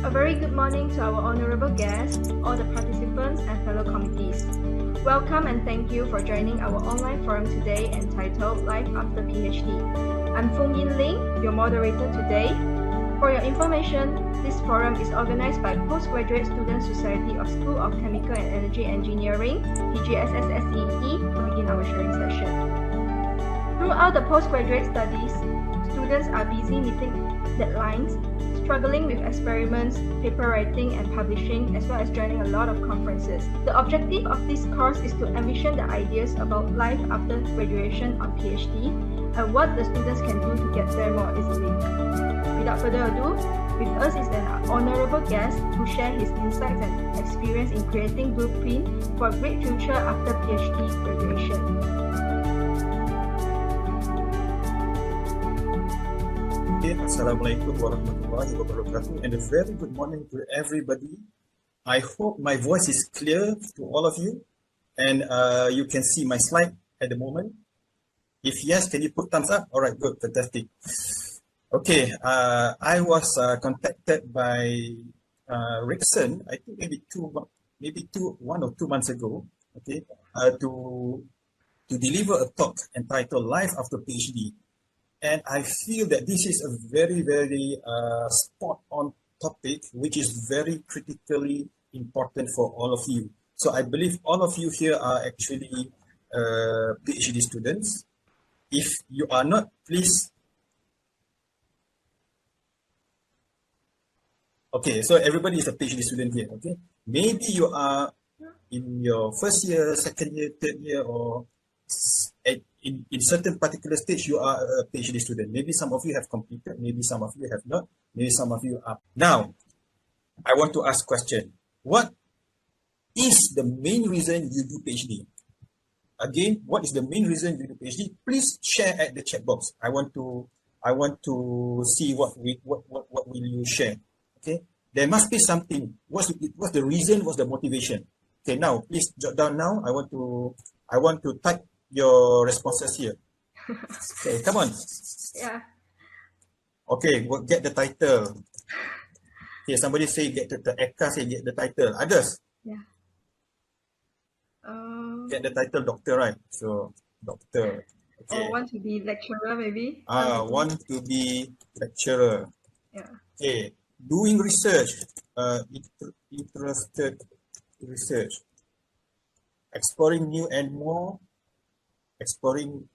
A very good morning to our honorable guests, all the participants and fellow committees. Welcome and thank you for joining our online forum today entitled Life After PhD. I'm Fung Yin Ling, your moderator today. For your information, this forum is organized by Postgraduate Student Society of School of Chemical and Energy Engineering, PGSSSEE, to begin our sharing session. Throughout the postgraduate studies, students are busy meeting deadlines, struggling with experiments, paper writing and publishing, as well as joining a lot of conferences. The objective of this course is to envision the ideas about life after graduation on PhD and what the students can do to get there more easily. Without further ado, with us is an honorable guest to share his insights and experience in creating blueprint for a great future after PhD graduation. Assalamualaikum warahmatullahi wabarakatuh, and a very good morning to everybody. I hope my voice is clear to all of you, and you can see my slide at the moment. If yes, can you put thumbs up? All right, good, fantastic. Okay, I was contacted by Rickson, I think maybe 1 or 2 months ago, okay, to deliver a talk entitled Life After PhD. And I feel that this is a very, very spot-on topic, which is very critically important for all of you. So I believe all of you here are actually PhD students. If you are not, please. Okay, so everybody is a PhD student here, okay? Maybe you are in your first year, second year, third year, or in certain particular stage, you are a PhD student. Maybe some of you have completed, maybe some of you have not, maybe some of you are. Now, I want to ask a question. What is the main reason you do PhD? Again, what is the main reason you do PhD? Please share at the chat box. I want to see what will you share. Okay, there must be something. What's the reason? What's the motivation? Okay, now please jot down now. I want to type your responses here. Okay, come on. Yeah. Okay, we'll get the title. Okay, somebody say get the Eka say get the title. Others? Yeah. Get the title doctor, right? So doctor. Okay. Or want to be lecturer maybe? Want to be lecturer. Yeah. Okay. Doing research. Interested research. Exploring new and more. Exploring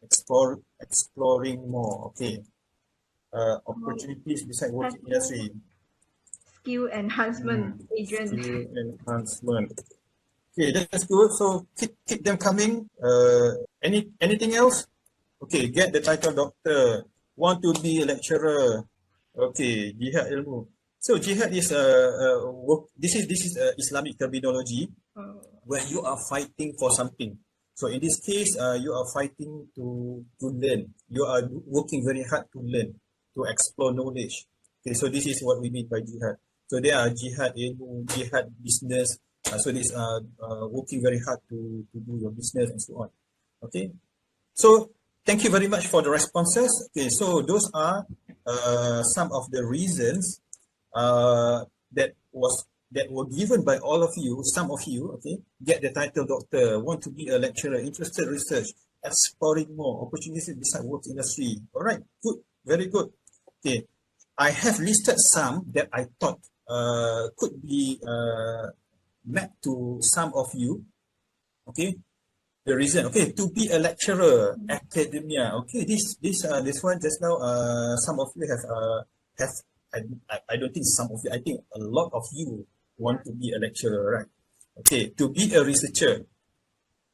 more. Okay. Opportunities beside work industry. Skill enhancement agent. Skill enhancement. Okay, that's good. So keep them coming. Anything else? Okay, get the title doctor. Want to be a lecturer. Okay, jihad ilmu. So jihad is this is Islamic terminology where you are fighting for something. So in this case, you are fighting to learn. You are working very hard to learn, to explore knowledge. Okay, so this is what we mean by jihad. So there are jihad ilmu, jihad business. So this working very hard to do your business and so on. Okay, so thank you very much for the responses. Okay, so those are some of the reasons that were given by all of you, some of you, okay, get the title doctor, want to be a lecturer, interested research, exploring more, opportunities beside work industry. All right, good, very good. Okay, I have listed some that I thought could be mapped to some of you. Okay, the reason, okay, to be a lecturer, academia. Okay, this one just now, some of you have. I don't think some of you, I think a lot of you want to be a lecturer, right? Okay, to be a researcher.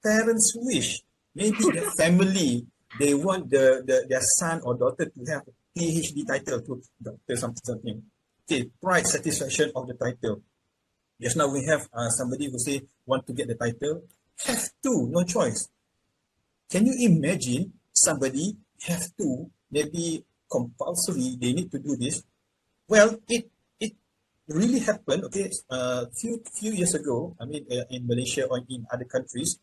Parents wish, maybe the family, they want their son or daughter to have a PhD title, to doctor something. Okay, pride, satisfaction of the title. Just now we have somebody who say want to get the title. Have to, no choice. Can you imagine somebody have to, maybe compulsory, they need to do this? Well, it really happened. Okay, few years ago. I mean, in Malaysia or in other countries,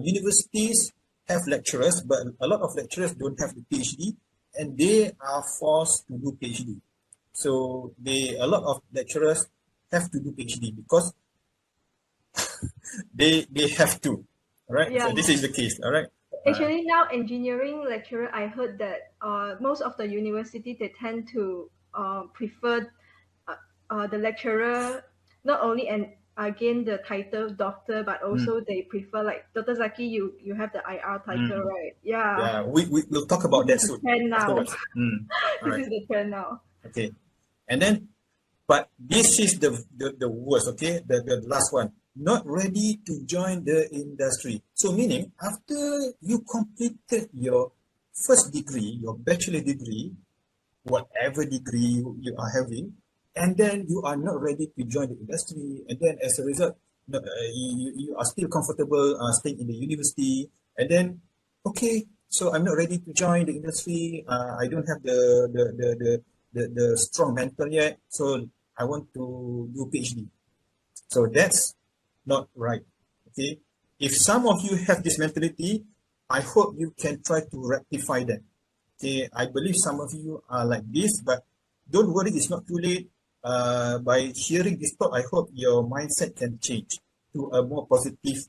universities have lecturers, but a lot of lecturers don't have the PhD, and they are forced to do PhD. So a lot of lecturers have to do PhD because they have to. All right. Yeah. So this is the case. All right. Actually, now engineering lecturer, I heard that most of the university they tend to prefer the lecturer not only and again the title doctor, but also they prefer like Dr. Zaki. You have the IR title, Mm. right? Yeah. Yeah. We'll talk about that This is the soon trend now. afterwards. All This right. is the trend now. Okay. And then, but this is the worst. Okay. The last one. Not ready to join the industry. So meaning after you completed your first degree, your bachelor degree, whatever degree you are having, and then you are not ready to join the industry, and then as a result, you are still comfortable staying in the university, and then okay, so I'm not ready to join the industry. I don't have the strong mental yet, so I want to do PhD. So that's not right. Okay, if some of you have this mentality, I hope you can try to rectify that. Okay, I believe some of you are like this, but don't worry, it's not too late. By hearing this talk, I hope your mindset can change to a more positive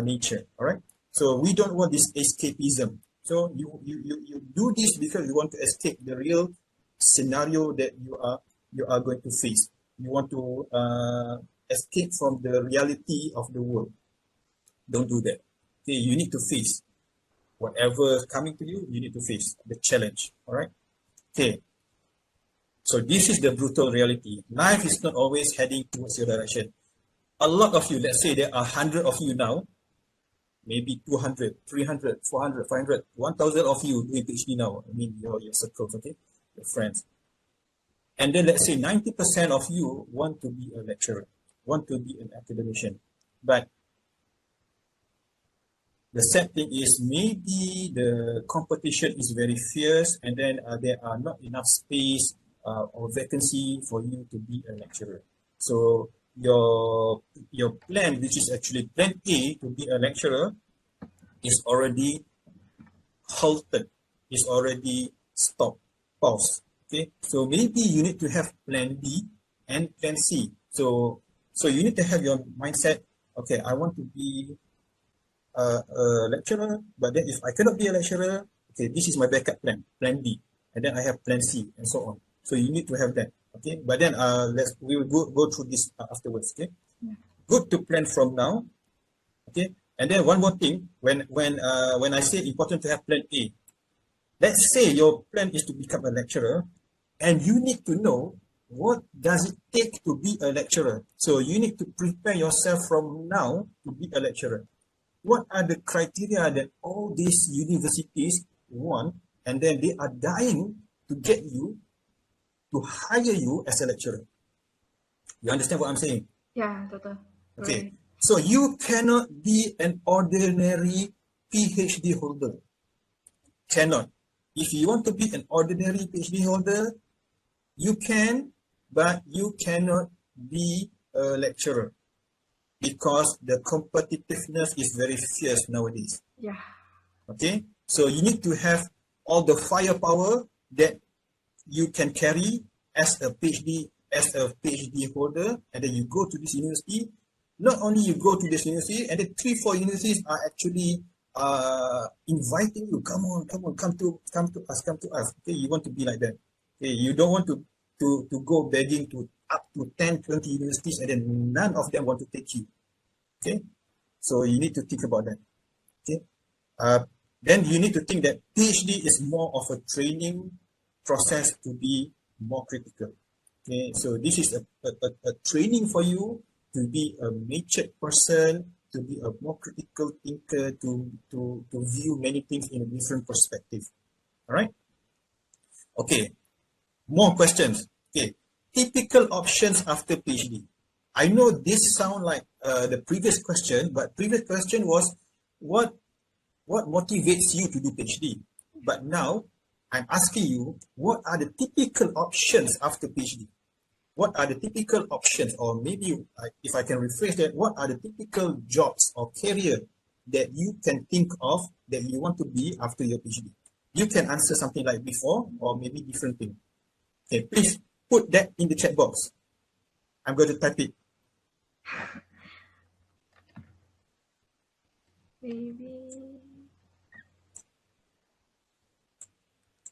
nature. All right. So we don't want this escapism. So you do this because you want to escape the real scenario that you are going to face. You want to escape from the reality of the world. Don't do that. Okay, you need to face whatever is coming to you. You need to face the challenge. All right. Okay. So this is the brutal reality. Life is not always heading towards your direction. A lot of you, let's say there are 100 of you now, maybe 200, 300, 400, 500, 1,000 of you doing PhD now. I mean, your circles, okay, your friends. And then let's say 90% of you want to be a lecturer, want to be an academician. But the sad thing is maybe the competition is very fierce, and then there are not enough space or vacancy for you to be a lecturer. So your plan, which is actually plan A to be a lecturer, is already halted, is already stopped, paused. Okay, so maybe you need to have plan B and plan C. So you need to have your mindset. Okay, I want to be a lecturer, but then if I cannot be a lecturer, okay, this is my backup plan, plan B, and then I have plan C, and so on. So you need to have that. Okay, but then we will go through this afterwards. Okay, good to plan from now. Okay, and then one more thing, when I say important to have plan A, let's say your plan is to become a lecturer, and you need to know what does it take to be a lecturer. So you need to prepare yourself from now to be a lecturer. What are the criteria that all these universities want, and then they are dying to get you, to hire you as a lecturer? You understand what I'm saying? Yeah, Doctor. Okay. Right. So you cannot be an ordinary PhD holder. Cannot. If you want to be an ordinary PhD holder, you can, but you cannot be a lecturer because the competitiveness is very fierce nowadays. Yeah. Okay, so you need to have all the firepower that you can carry as a PhD holder, and then you go to this university. Not only you go to this university, and then 3-4 universities are actually inviting you. Come on, come to us. Okay, you want to be like that. Okay, you don't want to go begging to up to 10-20 universities, and then none of them want to take you. Okay, so you need to think about that. Okay, then you need to think that PhD is more of a training process to be more critical. Okay, so this is a training for you to be a matured person, to be a more critical thinker, to view many things in a different perspective. All right. Okay. More questions. Okay. Typical options after PhD. I know this sound like the previous question, but previous question was what motivates you to do PhD? But now I'm asking you, what are the typical options after PhD? What are the typical options, or maybe if I can rephrase that, what are the typical jobs or career that you can think of that you want to be after your PhD? You can answer something like before, or maybe different thing. Okay, please put that in the chat box. I'm going to type it. Maybe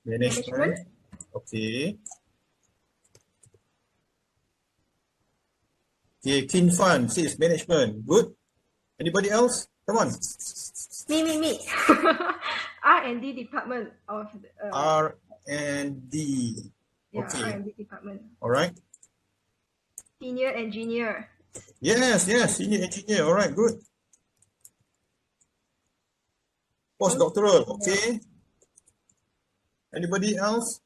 Management. Okay. Okay, Kin Fan says management. Good. Anybody else? Come on. me. R&D department of R&D. yeah, Okay. R&D department. All right. Senior engineer. Yes, senior engineer. All right, good. Postdoctoral. Okay. Anybody else?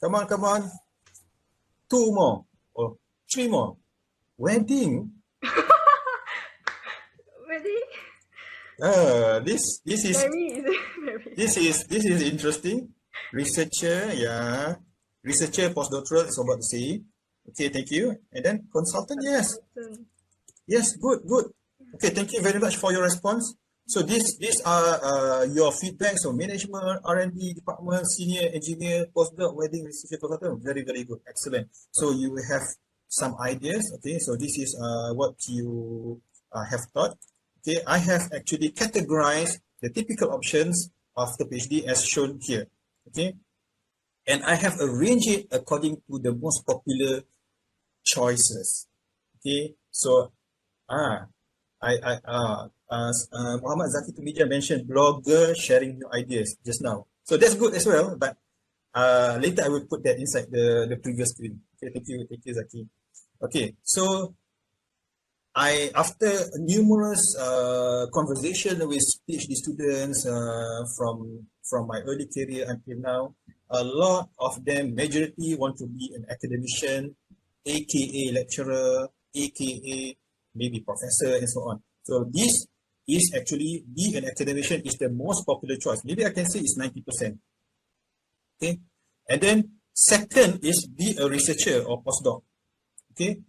Come on. 2 more or 3 more. Wedding. Wedding. This is Very. this is interesting. Researcher, yeah. Researcher, postdoctoral is about to say. Okay, thank you. And then consultant, yes. Yes, good. Okay, thank you very much for your response. So these are your feedback. So management, R&D department, senior engineer, postdoc, wedding, researcher, consultant. Very good, excellent. So you have some ideas. Okay, so this is what you have thought. Okay, I have actually categorized the typical options of the PhD as shown here. Okay, and I have arranged it according to the most popular choices. Okay, so Muhammad Zaki Tumija mentioned blogger sharing new ideas just now. So that's good as well, but later I will put that inside the previous screen. Okay, thank you Zaki. Okay, so after numerous conversation with PhD students from my early career until now, a lot of them, majority want to be an academician, aka lecturer, aka maybe professor and so on. So this is actually, be an academician is the most popular choice. Maybe I can say it's 90%. Okay, and then second is be a researcher or postdoc. Okay,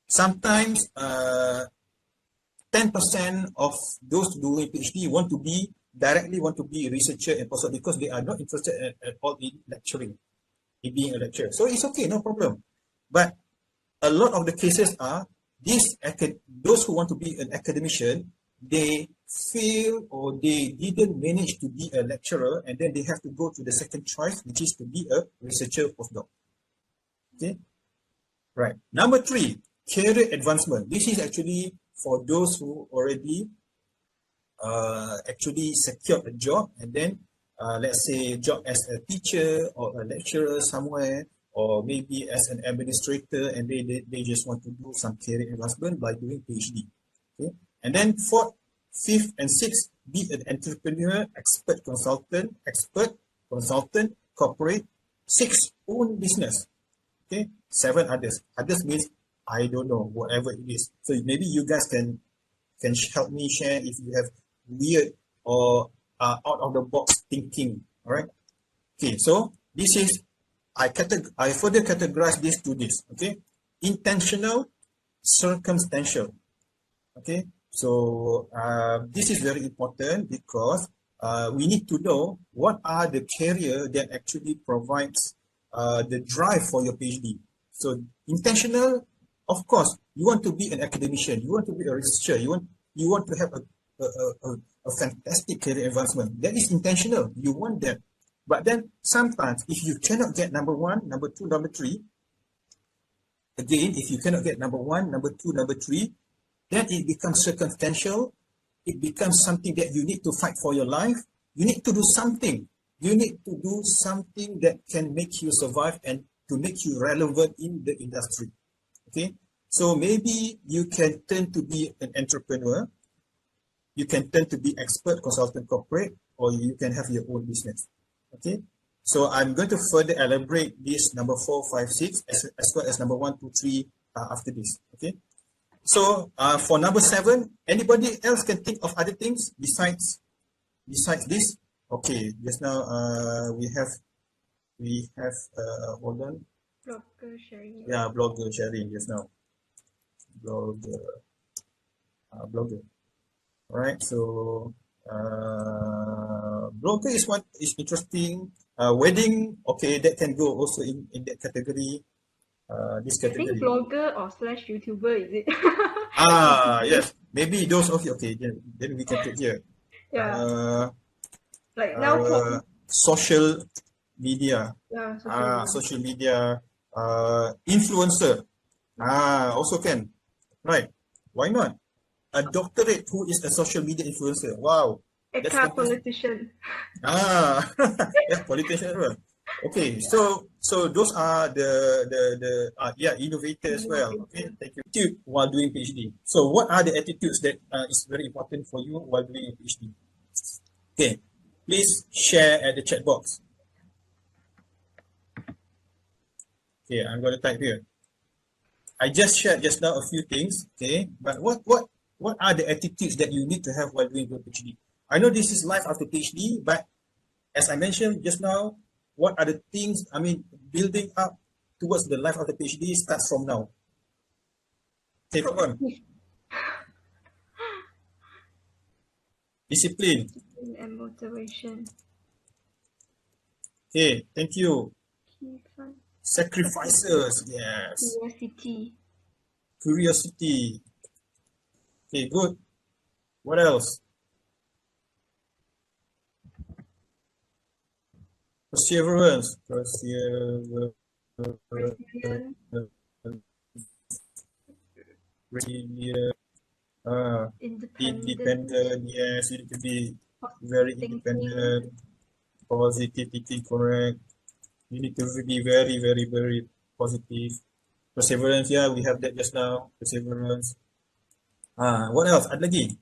sometimes 10% of those doing PhD want to be a researcher and postdoc because they are not interested at all in lecturing, in being a lecturer. So it's okay, no problem. But a lot of the cases are those who want to be an academician, they fail or they didn't manage to be a lecturer, and then they have to go to the second choice, which is to be a researcher postdoc. Okay, right. Number 3, career advancement. This is actually for those who already actually secured a job, and then let's say job as a teacher or a lecturer somewhere, or maybe as an administrator, and they just want to do some career advancement by doing PhD. Okay, and then 4th, 5th, and 6th, be an entrepreneur, expert consultant, corporate. 6, own business. Okay, 7 others. Others means I don't know, whatever it is. So maybe you guys can help me share if you have weird or out of the box thinking. All right. Okay, so this is I further categorize this to this. Okay, intentional, circumstantial. Okay, so this is very important because we need to know what are the career that actually provides the drive for your PhD. So intentional, of course, you want to be an academician, you want to be a researcher, you want to have a fantastic career advancement. That is intentional. You want that. But then sometimes if you cannot get number 1, number 2, number 3, again, if you cannot get number 1, number 2, number 3, then it becomes circumstantial. It becomes something that you need to fight for your life. You need to do something. You need to do something that can make you survive and to make you relevant in the industry. Okay, so maybe you can turn to be an entrepreneur. You can turn to be expert, consultant, corporate, or you can have your own business. Okay, so I'm going to further elaborate this number 4, 5, 6 as well as number 1, 2, 3 after this. Okay, so for number 7, anybody else can think of other things besides this? Okay, just now we have hold on. Blogger sharing. Yeah, blogger sharing just now. Blogger. All right, so blogger is what is interesting. Wedding, okay, that can go also in that category. This I think category. blogger or slash YouTuber, is it? Yes, maybe those of you. Okay, then we can put here. Yeah, Uh, like now, Social media. yeah, social media. Social media. Influencer. Also can. Right. Why not? A doctorate who is a social media influencer. Wow, that's Eka fantastic. politician. Yeah, politician as well. Okay, so those are the innovator as well. Okay, thank you. Attitude while doing PhD. So what are the attitudes that is very important for you while doing a PhD? Okay, please share at the chat box. Okay, I'm going to type here. I just shared just now a few things. Okay, but what are the attitudes that you need to have while doing your PhD? I know this is life after PhD, but as I mentioned just now, what are the things, I mean, building up towards the life of the PhD starts from now. Okay, come on. Discipline. And motivation. Okay, thank you. Key fun. Sacrifices, yes. Curiosity. Curiosity. Okay, good. What else? Perseverance. Resilience. Independent. Yes, you need to be very Thinking. independent. Positive thinking, correct. You need to be very, very, very positive. Perseverance, yeah, we have that just now. Perseverance. What else? Ada lagi?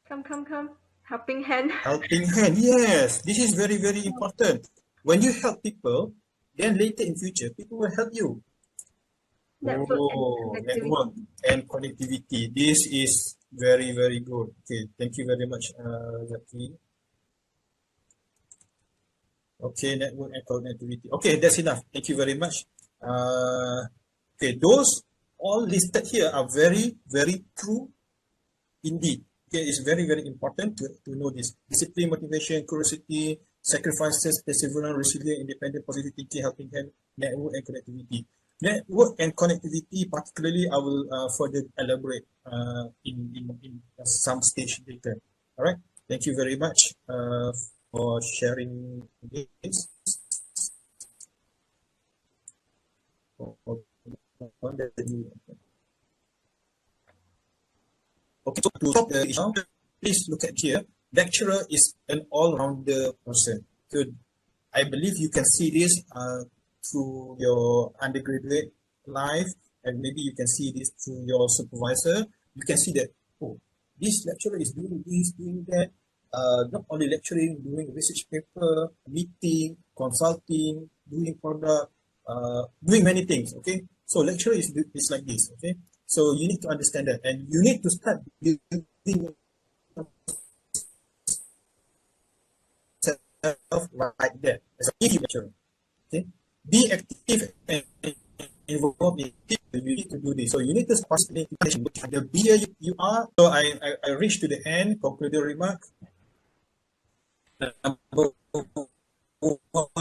Come. Helping hand. Helping hand, yes. This is very, very important. When you help people, then later in future, people will help you. Network and connectivity. This is very, very good. Okay, thank you very much, Zaki. Okay, network and connectivity. Okay, that's enough. Thank you very much. Okay, those all listed here are very, very true indeed. Okay, it's very, very important to know this. Discipline, motivation, curiosity, sacrifices, perseverance, resilience, independent, positive thinking, helping hand, network and connectivity. Network and connectivity, particularly, I will further elaborate in some stage later. All right. Thank you very much for sharing this. Okay, so to stop the issue, please look at here. Lecturer is an all-rounder person. So I believe you can see this through your undergraduate life, and maybe you can see this through your supervisor. You can see that, oh, this lecturer is doing this, doing that. Not only lecturing, doing research paper, meeting, consulting, doing product, doing many things. Okay, so lecturer is like this. Okay, so you need to understand that, and you need to start building yourself like that as a lecturer. Okay, be active and involved in it. You need to do this. So you need to participate in the beer you are. So I reached to the end. Concluding remark. Number one,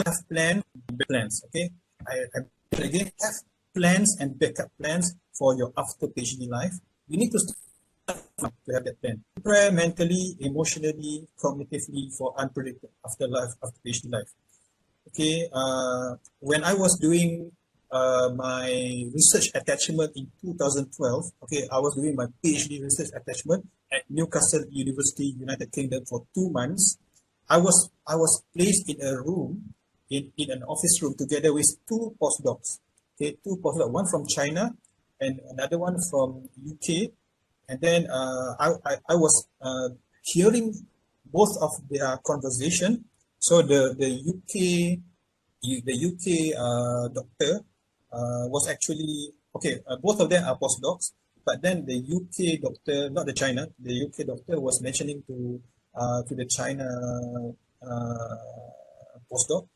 have plans. Okay, I again have plans and backup plans for your after PhD life. You need to start to have that plan. Prepare mentally, emotionally, cognitively for unpredictable afterlife, after PhD life. Okay, when I was doing my research attachment in 2012, okay, I was doing my PhD research attachment at Newcastle University, United Kingdom for 2 months. I was placed in a room, in an office room together with 2 postdocs. Okay, 2 postdocs, one from China and another one from UK. And then I was hearing both of their conversation. So the UK doctor was actually, okay, both of them are postdocs, but then the UK doctor, not the China, the UK doctor was mentioning to the China postdoc